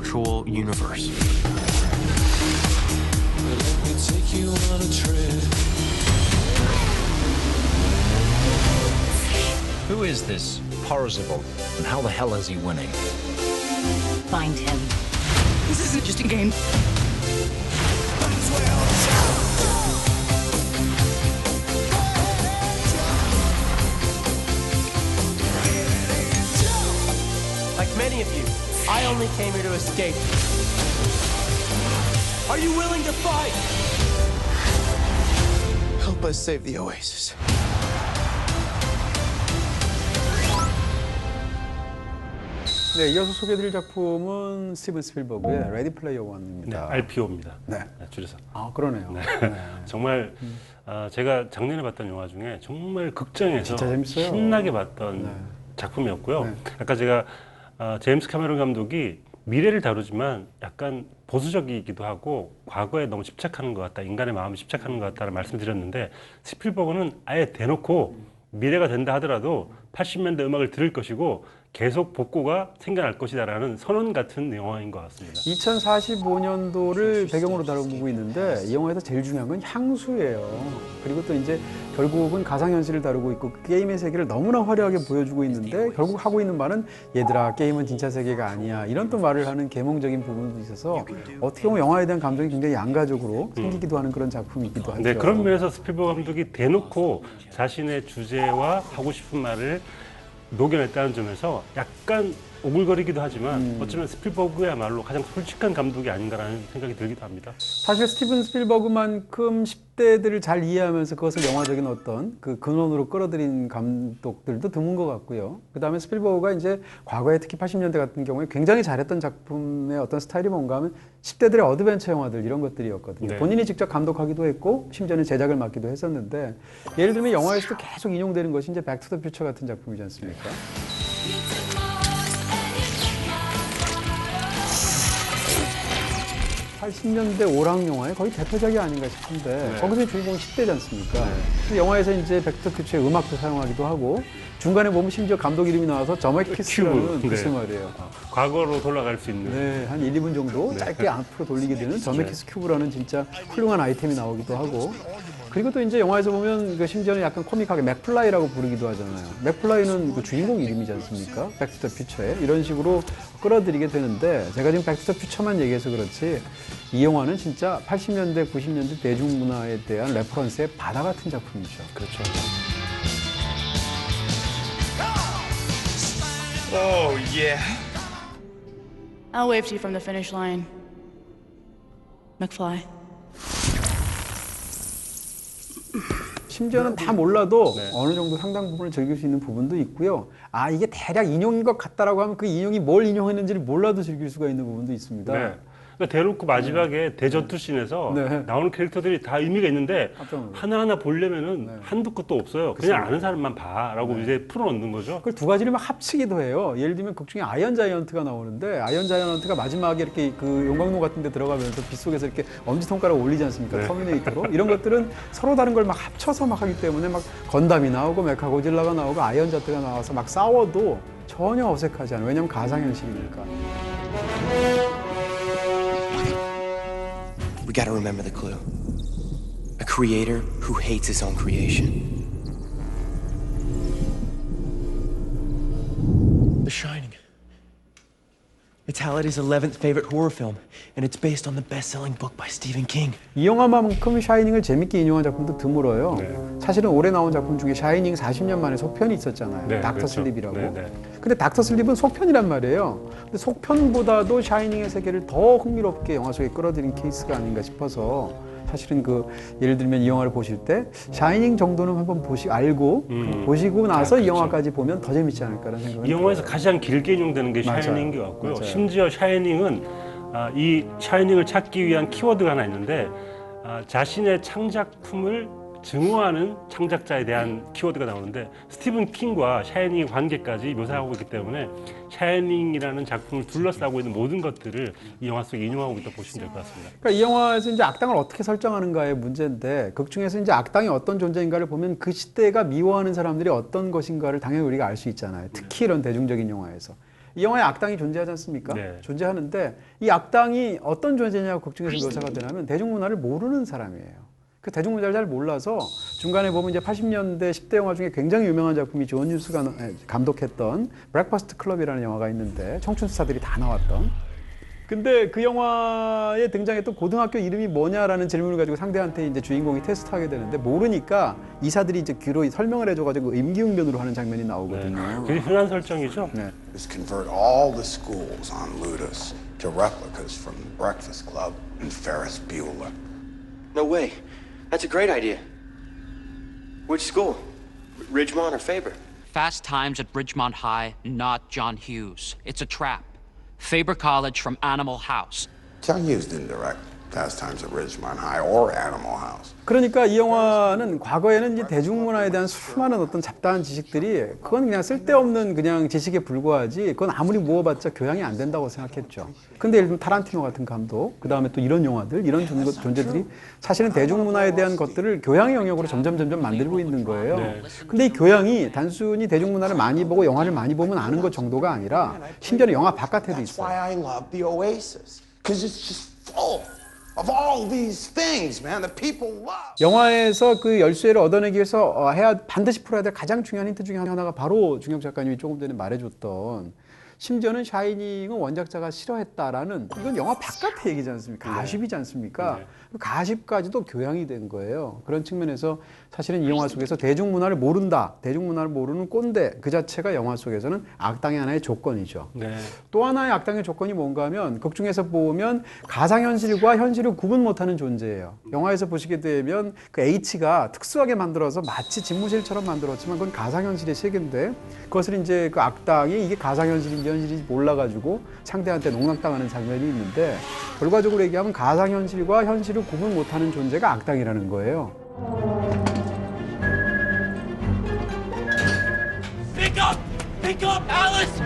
virtual universe. Let me take you on a trip. Who is this Parzival, and how the hell is he winning? Find him. This isn't just a game. Like many of you, I only came here to escape. Are you willing to fight? Help us save the Oasis. 네, 이어서 소개해드릴 작품은 스티븐 스필버그의 레디 플레이어 네, 원입니다. RPO입니다. 네. 줄여서. 아, 그러네요. 네. 네. 정말 제가 작년에 봤던 영화 중에 정말 극장에서 진짜 재밌어요. 신나게 봤던 네. 작품이었고요. 네. 아까 제가 제임스 카메론 감독이 미래를 다루지만 약간 보수적이기도 하고 과거에 너무 집착하는 것 같다, 인간의 마음에 집착하는 것 같다는 말씀드렸는데, 스필버그는 아예 대놓고 미래가 된다 하더라도 80년대 음악을 들을 것이고 계속 복고가 생겨날 것이다라는 선언 같은 영화인 것 같습니다. 2045년도를 배경으로 다루고 있는데 이 영화에서 제일 중요한 건 향수예요. 그리고 또 이제 결국은 가상현실을 다루고 있고 그 게임의 세계를 너무나 화려하게 보여주고 있는데 결국 하고 있는 말은 얘들아 게임은 진짜 세계가 아니야 이런 또 말을 하는 계몽적인 부분도 있어서 어떻게 보면 영화에 대한 감정이 굉장히 양가적으로 생기기도 하는 그런 작품이기도 하죠. 네, 그런 면에서 스필버그 감독이 대놓고 자신의 주제와 하고 싶은 말을 녹여냈다는 점에서 약간 오글거리기도 하지만 어쩌면 스필버그야말로 가장 솔직한 감독이 아닌가라는 생각이 들기도 합니다. 사실 스티븐 스필버그만큼 10대들을 잘 이해하면서 그것을 영화적인 어떤 그 근원으로 끌어들인 감독들도 드문 것 같고요. 그 다음에 스필버그가 이제 과거에 특히 80년대 같은 경우에 굉장히 잘했던 작품의 어떤 스타일이 뭔가 하면 10대들의 어드벤처 영화들 이런 것들이었거든요. 네. 본인이 직접 감독하기도 했고 심지어는 제작을 맡기도 했었는데 예를 들면 영화에서도 계속 인용되는 것이 이제 백 투 더 퓨처 같은 작품이지 않습니까? 80년대 오락 영화의 거의 대표작이 아닌가 싶은데 거기서 주인공은 10대지 않습니까? 근데 영화에서 이제 백투더퓨처의 음악도 사용하기도 하고 중간에 보면 심지어 감독 이름이 나와서 저메키스라는 글쎄 말이에요. 과거로 돌아갈 수 있는. 네, 한 1, 2분 정도 짧게 앞으로 돌리게 되는 저메키스 큐브라는 진짜 훌륭한 아이템이 나오기도 하고 그리고 또 이제 영화에서 보면 그 심지어는 약간 코믹하게 맥플라이라고 부르기도 하잖아요. 맥플라이는 그 주인공 이름이지 않습니까? 백투더퓨처에 이런 식으로 끌어들이게 되는데 제가 지금 백투더퓨처만 얘기해서 그렇지 이 영화는 진짜 80년대, 90년대 대중문화에 대한 레퍼런스의 바다 같은 작품이죠. 그렇죠. Oh, yeah. I'll wave to you from the finish line. McFly. 심지어는 다 몰라도 어느 정도 상당 부분을 즐길 수 있는 부분도 있고요. 아, 이게 대략 인용인 것 같다라고 하면 그 인용이 뭘 인용했는지를 몰라도 즐길 수가 있는 부분도 있습니다. 네. 그러니까 대놓고 마지막에 대전투 씬에서 네. 나오는 캐릭터들이 다 의미가 있는데 깜짝 놀라요. 하나하나 보려면은 한도 끝도 없어요. 그냥 아는 사람만 봐라고 이제 풀어놓는 거죠. 그걸 두 가지를 막 합치기도 해요. 예를 들면 극 중에 아이언 자이언트가 나오는데 아이언 자이언트가 마지막에 이렇게 그 용광로 같은 데 들어가면서 빗속에서 이렇게 엄지손가락 올리지 않습니까? 터미네이터로. 이런 것들은 서로 다른 걸 막 합쳐서 막 하기 때문에 막 건담이 나오고 메카고질라가 나오고 아이언 자트가 나와서 막 싸워도 전혀 어색하지 않아요. 왜냐하면 가상현실이니까. We gotta remember the clue. A creator who hates his own creation. The Shining. It's Halliday's 11th favorite horror film, and it's based on the best-selling book by Stephen King. 이 영화만큼 샤이닝을 재밌게 인용한 작품도 드물어요. 네. 사실은 올해 나온 작품 중에 샤이닝 40년 만에 속편이 있었잖아요. 네, 닥터 그렇죠. 슬립이라고. 네, 네. 근데 닥터 슬립은 속편이란 말이에요. 근데 속편보다도 샤이닝의 세계를 더 흥미롭게 영화 속에 끌어들인 케이스가 아닌가 싶어서 사실은 그 예를 들면 이 영화를 보실 때 샤이닝 정도는 한번 알고 보시고 나서 이 그렇죠. 영화까지 보면 더 재밌지 않을까라는 생각이 이 영화에서 가장 길게 인용되는 게 맞아요. 샤이닝인 것 같고요. 맞아요. 심지어 샤이닝은 이 샤이닝을 찾기 위한 키워드가 하나 있는데 자신의 창작품을 증오하는 창작자에 대한 키워드가 나오는데 스티븐 킹과 샤이닝의 관계까지 묘사하고 있기 때문에 샤이닝이라는 작품을 둘러싸고 있는 모든 것들을 이 영화 속에 인용하고 있다고 보시면 될 것 같습니다. 그러니까 이 영화에서 이제 악당을 어떻게 설정하는가의 문제인데 극 중에서 이제 악당이 어떤 존재인가를 보면 그 시대가 미워하는 사람들이 어떤 것인가를 당연히 우리가 알 수 있잖아요. 특히 이런 대중적인 영화에서. 이 영화에 악당이 존재하지 않습니까? 네. 존재하는데 이 악당이 어떤 존재냐고 극중에서 묘사가 되냐면 대중문화를 모르는 사람이에요. 그 대중문화를 잘 몰라서 중간에 보면 이제 80년대 10대 영화 중에 굉장히 유명한 작품이 존 휴스가 감독했던 브렉퍼스트 클럽이라는 영화가 있는데 청춘 스타들이 다 나왔던. 근데 그 영화에 등장했던 고등학교 이름이 뭐냐라는 질문을 가지고 상대한테 이제 주인공이 테스트하게 되는데 모르니까 이사들이 이제 귀로 설명을 해줘가지고 임기응변으로 하는 장면이 나오거든요. 그게 흔한 설정이죠. 네. is convert all the schools on Ludus to replicas from the Breakfast Club and Ferris Bueller. No way. That's a great idea. Which school? Ridgemont or Faber? Fast Times at Ridgemont High, not John Hughes. It's a trap. Faber College from Animal House. John Hughes didn't direct Fast Times at Ridgemont High or Animal House. 그러니까 이 영화는 과거에는 이제 대중문화에 대한 수많은 어떤 잡다한 지식들이 그건 그냥 쓸데없는 그냥 지식에 불과하지 그건 아무리 모아봤자 교양이 안 된다고 생각했죠. 근데 예를 들면 타란티노 같은 감독, 그 다음에 또 이런 영화들, 이런 존재들이 사실은 대중문화에 대한 것들을 교양의 영역으로 점점 만들고 있는 거예요. 근데 이 교양이 단순히 대중문화를 많이 보고 영화를 많이 보면 아는 것 정도가 아니라 심지어는 영화 바깥에도 That's 있어요. why I love the Oasis. Because it's just full of all these things, man, that people love. 영화에서 그 열쇠를 얻어내기 위해서 반드시 풀어야 될 가장 중요한 힌트 중에 하나가 바로 중혁 작가님이 조금 전에 말해줬던 심지어는 샤이닝은 원작자가 싫어했다라는 이건 영화 바깥의 얘기지 않습니까? 가십이지 않습니까? 그 가십까지도 교양이 된 거예요. 그런 측면에서 사실은 이 영화 속에서 대중문화를 모른다, 대중문화를 모르는 꼰대 그 자체가 영화 속에서는 악당의 하나의 조건이죠. 네. 또 하나의 악당의 조건이 뭔가 하면 극 중에서 보면 가상현실과 현실을 구분 못하는 존재예요. 영화에서 보시게 되면 그 H가 특수하게 만들어서 마치 집무실처럼 만들었지만 그건 가상현실의 세계인데 그것을 이제 그 악당이 이게 가상현실인지 현실인지 몰라가지고 상대한테 농락당하는 장면이 있는데 결과적으로 얘기하면 가상현실과 현실을 구분 못하는 존재가 악당이라는 거예요. Pick up! Pick up, Alice!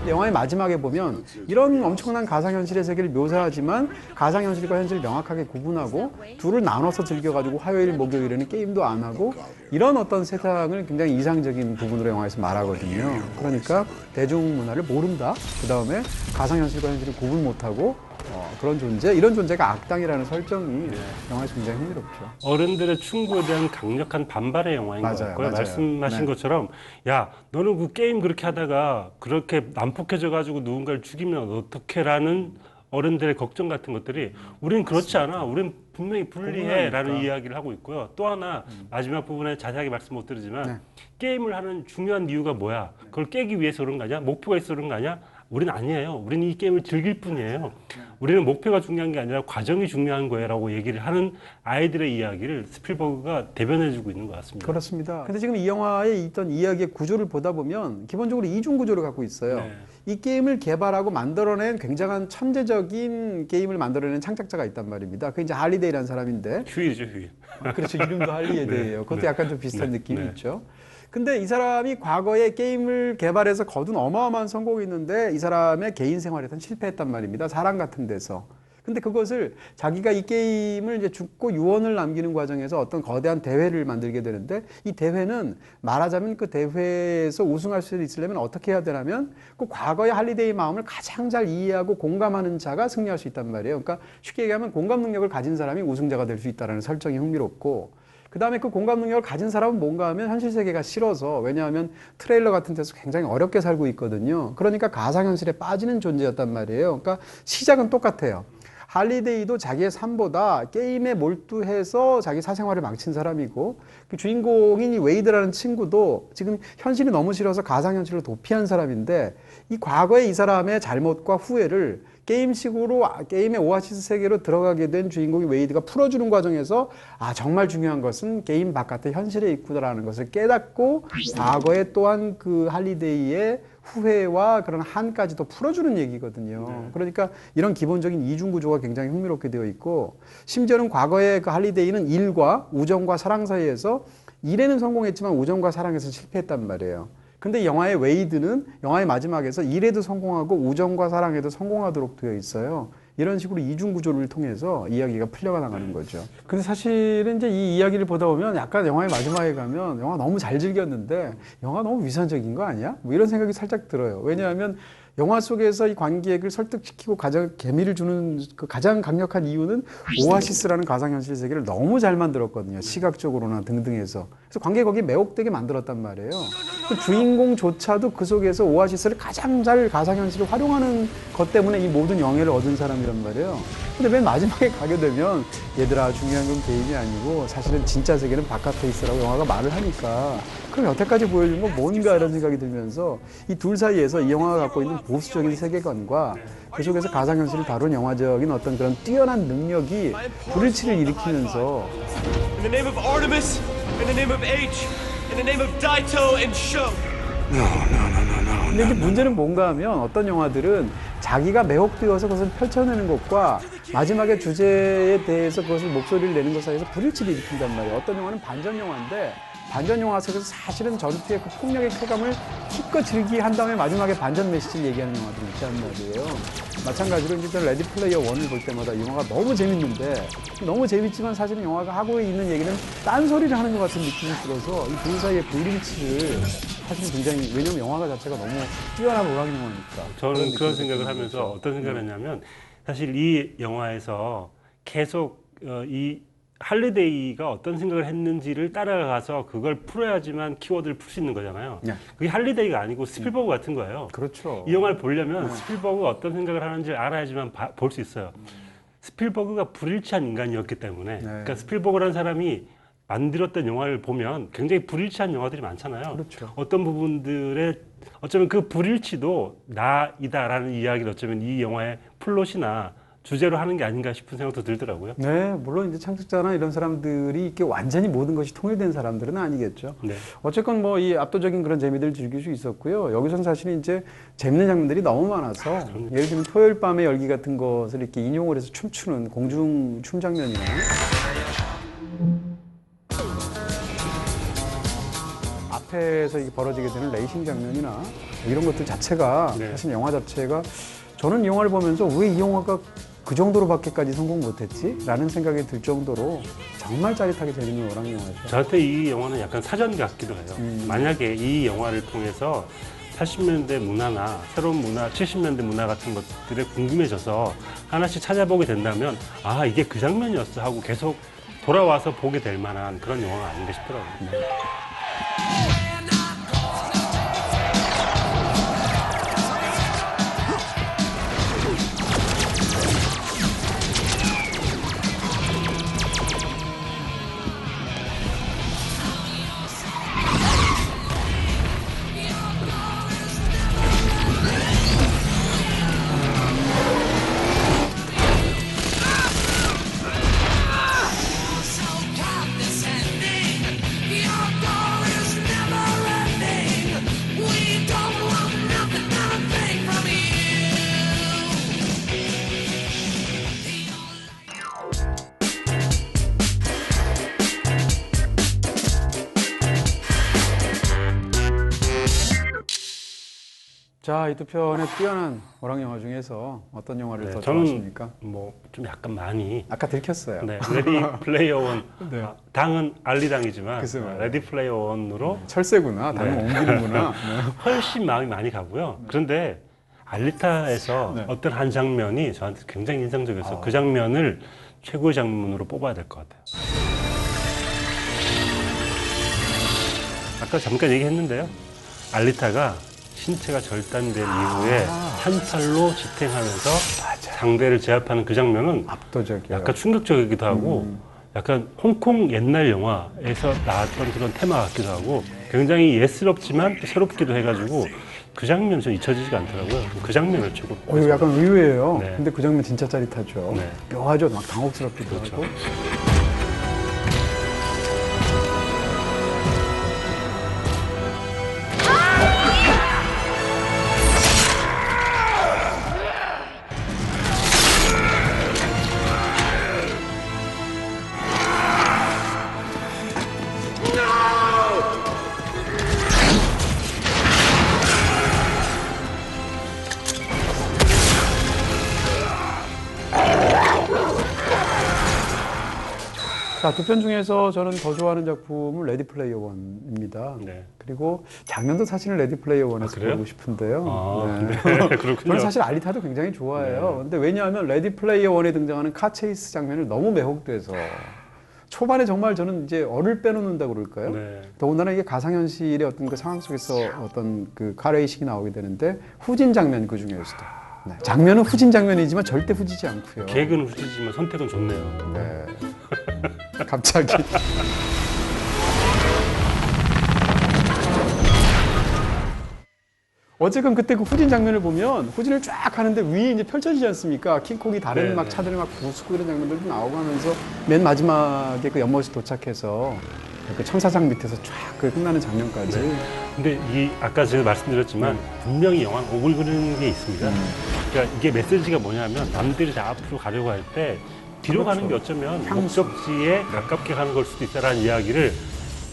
영화의 마지막에 보면 이런 엄청난 가상현실의 세계를 묘사하지만 가상현실과 현실을 명확하게 구분하고 둘을 나눠서 즐겨가지고 화요일, 목요일에는 게임도 안 하고 이런 어떤 세상을 굉장히 이상적인 부분으로 영화에서 말하거든요. 그러니까 대중문화를 모른다. 그 다음에 가상현실과 현실을 구분 못하고 그런 존재, 이런 존재가 악당이라는 설정이 영화에서 굉장히 흥미롭죠. 어른들의 충고에 대한 강력한 반발의 영화인 것 같고요. 말씀하신 것처럼 야 너는 그 게임 그렇게 하다가 그렇게 난폭해져가지고 누군가를 죽이면 어떡해라는 어른들의 걱정 같은 것들이 우린 그렇지 않아. 우린 분명히 불리해라는 이야기를 하고 있고요. 또 하나 마지막 부분에 자세하게 말씀 못 드리지만 게임을 하는 중요한 이유가 뭐야? 그걸 깨기 위해서 그런 거 아니야? 목표가 있어 그런 거 아니야? 우리는 아니에요. 우리는 이 게임을 즐길 뿐이에요. 우리는 목표가 중요한 게 아니라 과정이 중요한 거예요 라고 얘기를 하는 아이들의 이야기를 스필버그가 대변해주고 있는 것 같습니다. 그렇습니다. 근데 지금 이 영화에 있던 이야기의 구조를 보다 보면 기본적으로 이중 구조를 갖고 있어요. 이 게임을 개발하고 만들어낸 굉장한 천재적인 게임을 만들어낸 창작자가 있단 말입니다. 그 이제 할리데이라는 사람인데. 휴일이죠, 휴일. 그렇죠. 이름도 할리데이예요. 그것도 약간 좀 비슷한 느낌이 있죠. 근데 이 사람이 과거에 게임을 개발해서 거둔 어마어마한 성공이 있는데 이 사람의 개인 생활에선 실패했단 말입니다. 사람 같은 데서. 근데 그것을 자기가 이 게임을 이제 죽고 유언을 남기는 과정에서 어떤 거대한 대회를 만들게 되는데 이 대회는 말하자면 그 대회에서 우승할 수 있으려면 어떻게 해야 되냐면 그 과거의 할리데이 마음을 가장 잘 이해하고 공감하는 자가 승리할 수 있단 말이에요. 그러니까 쉽게 얘기하면 공감 능력을 가진 사람이 우승자가 될 수 있다는 설정이 흥미롭고 그 다음에 그 공감 능력을 가진 사람은 뭔가 하면 현실 세계가 싫어서 왜냐하면 트레일러 같은 데서 굉장히 어렵게 살고 있거든요. 그러니까 가상현실에 빠지는 존재였단 말이에요. 그러니까 시작은 똑같아요. 할리데이도 자기의 삶보다 게임에 몰두해서 자기 사생활을 망친 사람이고 그 주인공인 이 웨이드라는 친구도 지금 현실이 너무 싫어서 가상현실로 도피한 사람인데 이 과거의 이 사람의 잘못과 후회를 게임식으로 게임의 오아시스 세계로 들어가게 된 주인공이 웨이드가 풀어주는 과정에서 아 정말 중요한 것은 게임 바깥의 현실에 있구나라는 것을 깨닫고 과거에 또한 그 할리데이의 후회와 그런 한까지도 풀어주는 얘기거든요. 그러니까 이런 기본적인 이중 구조가 굉장히 흥미롭게 되어 있고 심지어는 과거의 그 할리데이는 일과 우정과 사랑 사이에서 일에는 성공했지만 우정과 사랑에서 실패했단 말이에요. 근데 영화의 웨이드는 영화의 마지막에서 일에도 성공하고 우정과 사랑에도 성공하도록 되어 있어요. 이런 식으로 이중 구조를 통해서 이야기가 풀려가 나가는 거죠. 근데 사실은 이제 이 이야기를 보다 보면 약간 영화의 마지막에 가면 영화 너무 잘 즐겼는데 영화 너무 위선적인 거 아니야? 뭐 이런 생각이 살짝 들어요. 왜냐하면 영화 속에서 이 관객을 설득시키고 가장 재미를 주는 그 가장 강력한 이유는 오아시스라는 가상현실 세계를 너무 잘 만들었거든요. 시각적으로나 등등해서. 그래서 관객이 거기에 매혹되게 만들었단 말이에요. 그 주인공조차도 그 속에서 오아시스를 가장 잘 가상현실을 활용하는 것 때문에 이 모든 영예를 얻은 사람이란 말이에요. 근데 맨 마지막에 가게 되면 얘들아 중요한 건 게임이 아니고 사실은 진짜 세계는 바깥에 있으라고 영화가 말을 하니까 그럼 여태까지 보여준 건 뭔가 이런 생각이 들면서 이 둘 사이에서 이 영화가 갖고 있는 보수적인 세계관과 그 속에서 가상현실을 다룬 영화적인 어떤 그런 뛰어난 능력이 불일치를 일으키면서 In the name of Artemis, in the name of H, in the name of Daito and Sho. 근데 이제 문제는 뭔가 하면 어떤 영화들은 자기가 매혹되어서 그것을 펼쳐내는 것과 마지막에 주제에 대해서 그것을 목소리를 내는 것 사이에서 불일치를 일으킨단 말이에요. 어떤 영화는 반전 영화인데 반전 영화 속에서 사실은 전투의 그 폭력의 쾌감을 힘껏 즐기게 한 다음에 마지막에 반전 메시지를 얘기하는 영화들이 있단 말이에요. 마찬가지로 이제 저는 레디 플레이어 1을 볼 때마다 이 영화가 너무 재밌는데 너무 재밌지만 사실은 영화가 하고 있는 얘기는 딴소리를 하는 것 같은 느낌이 들어서 이 둘 사이의 불일치를 사실 굉장히 왜냐면 영화가 자체가 너무 뛰어난 오락 영화니까. 저는 그런 생각을 하면서 어떤 생각을 했냐면 사실 이 영화에서 계속 이 할리데이가 어떤 생각을 했는지를 따라가서 그걸 풀어야지만 키워드를 풀 수 있는 거잖아요. 네. 그게 할리데이가 아니고 스필버그 같은 거예요. 그렇죠. 이 영화를 보려면 스필버그가 어떤 생각을 하는지를 알아야지만 볼 수 있어요. 스필버그가 불일치한 인간이었기 때문에 그러니까 스필버그라는 사람이 만들었던 영화를 보면 굉장히 불일치한 영화들이 많잖아요. 그렇죠. 어떤 부분들에 어쩌면 그 불일치도 나이다라는 이야기를 어쩌면 이 영화의 플롯이나 주제로 하는 게 아닌가 싶은 생각도 들더라고요. 네, 물론 이제 창작자나 이런 사람들이 이렇게 완전히 모든 것이 통일된 사람들은 아니겠죠. 네. 어쨌건 뭐 이 압도적인 그런 재미들을 즐길 수 있었고요. 여기서는 사실 이제 재밌는 장면들이 너무 많아서 예를 들면 토요일 밤의 열기 같은 것을 이렇게 인용을 해서 춤추는 공중 춤 장면이나 앞에서 이게 벌어지게 되는 레이싱 장면이나 이런 것들 자체가 사실 영화 자체가 저는 이 영화를 보면서 왜 이 영화가 그 정도로밖에까지 성공 못했지? 라는 생각이 들 정도로 정말 짜릿하게 재밌는 오락 영화였어요. 저한테 이 영화는 약간 사전 같기도 해요. 만약에 이 영화를 통해서 80년대 문화나 새로운 문화, 70년대 문화 같은 것들에 궁금해져서 하나씩 찾아보게 된다면 아 이게 그 장면이었어 하고 계속 돌아와서 보게 될 만한 그런 영화가 아닌가 싶더라고요. 자, 이 두 편의 뛰어난 오락 영화 중에서 어떤 영화를 더 저는 좋아하십니까? 뭐 좀 약간 많이 아까 들켰어요. 네, 레디 플레이어 원 네. 당은 알리당이지만 글쎄요. 레디 플레이어 원으로 철새구나. 당을 옮기는구나. 훨씬 마음이 많이 가고요. 그런데 알리타에서 어떤 한 장면이 저한테 굉장히 인상적이었어요. 그 장면을 최고의 장면으로 뽑아야 될 것 같아요. 아까 잠깐 얘기했는데요. 알리타가 신체가 절단된 이후에 한 팔로 지탱하면서 상대를 제압하는 그 장면은 압도적이에요. 약간 충격적이기도 하고 약간 홍콩 옛날 영화에서 나왔던 그런 테마 같기도 하고 굉장히 예스럽지만 또 새롭기도 해가지고 그 장면이 좀 잊혀지지가 않더라고요. 그 장면을 최고. 이거 약간 의외예요. 네. 근데 그 장면 진짜 짜릿하죠. 네. 묘하죠. 막 당혹스럽기도 하고. 자, 두 편 중에서 저는 더 좋아하는 작품은 레디 플레이어 원입니다. 네. 그리고 장면도 사실은 레디 플레이어 원에서 보고 싶은데요. 아, 네. 그렇군요. 저는 사실 알리타도 굉장히 좋아해요. 근데 왜냐하면 레디 플레이어 원에 등장하는 카체이스 장면을 너무 매혹돼서 초반에 정말 저는 이제 얼을 빼놓는다고 그럴까요? 네. 더군다나 이게 가상현실의 어떤 그 상황 속에서 어떤 그 카레이식이 나오게 되는데 후진 장면 그 중에서도. 네. 장면은 후진 장면이지만 절대 후지지 않고요. 계획은 후지지만 선택은 좋네요. 네. 갑자기. 어쨌건 그때 그 후진 장면을 보면 후진을 쫙 하는데 위에 이제 펼쳐지지 않습니까? 킹콩이 다른 네, 막 네. 차들을 막 부수고 이런 장면들도 나오고 하면서 맨 마지막에 그 연못에 도착해서 그 천사장 밑에서 쫙 그 끝나는 장면까지. 네. 근데 이 아까 제가 말씀드렸지만 분명히 영화는 오글거리는 게 있습니다. 그러니까 이게 메시지가 뭐냐면 남들이 다 앞으로 가려고 할 때 뒤로 가는 게 어쩌면 목적지에 가깝게 가는 걸 수도 있다라는 이야기를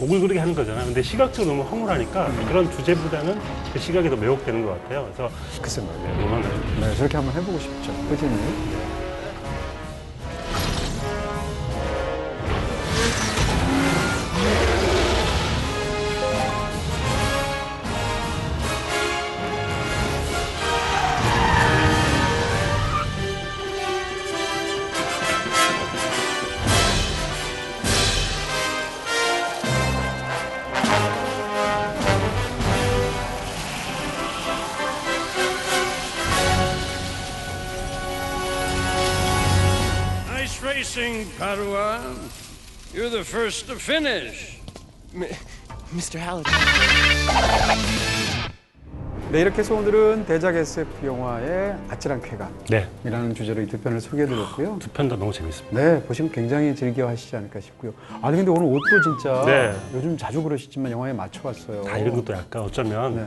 오글거리게 하는 거잖아요. 근데 시각적으로 너무 황홀하니까 그런 주제보다는 그 시각이 더 매혹되는 것 같아요. 그래서 글쎄 말이에요. 네, 노lan 네, 저렇게 한번 해보고 싶죠. 후진이. Nice racing, Padawan. You're the first to finish. Mr. Halliday. 네, 이렇게 해서 오늘은 대작 SF 영화의 아찔한 네. 쾌감이라는 주제로 이 두 편을 소개해드렸고요. 두 편 다 너무 재밌습니다. 네, 보시면 굉장히 즐겨 하시지 않을까 싶고요. 아니, 근데 오늘 옷도 진짜 네. 요즘 자주 그러시지만 영화에 맞춰왔어요. 다 이런 것도 약간 어쩌면 네.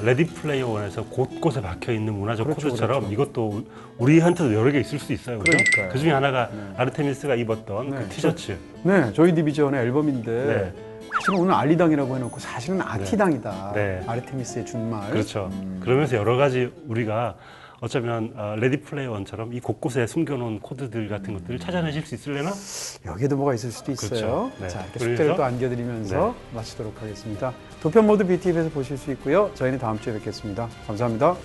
레디 플레이어 원에서 곳곳에 박혀 있는 문화적 그렇죠, 코드처럼 그렇죠. 이것도 우리한테도 여러 개 있을 수 있어요. 그죠? 그러니까요. 그 중에 하나가 아르테미스가 입었던 네. 그 티셔츠. 네, 조이 디비전의 앨범인데 네. 사실은 오늘 알리당이라고 해놓고 사실은 아티당이다. 네. 아르테미스의 준말. 그렇죠. 그러면서 여러 가지 우리가 어쩌면 레디 플레이어 원처럼 이 곳곳에 숨겨놓은 코드들 같은 것들을 찾아내실 수 있을래나? 여기에도 뭐가 있을 수도 있어요. 그렇죠. 네. 자, 이렇게 그래서- 숙제를 또 안겨드리면서 마치도록 하겠습니다. 두 편 모두 BTV에서 보실 수 있고요. 저희는 다음 주에 뵙겠습니다. 감사합니다.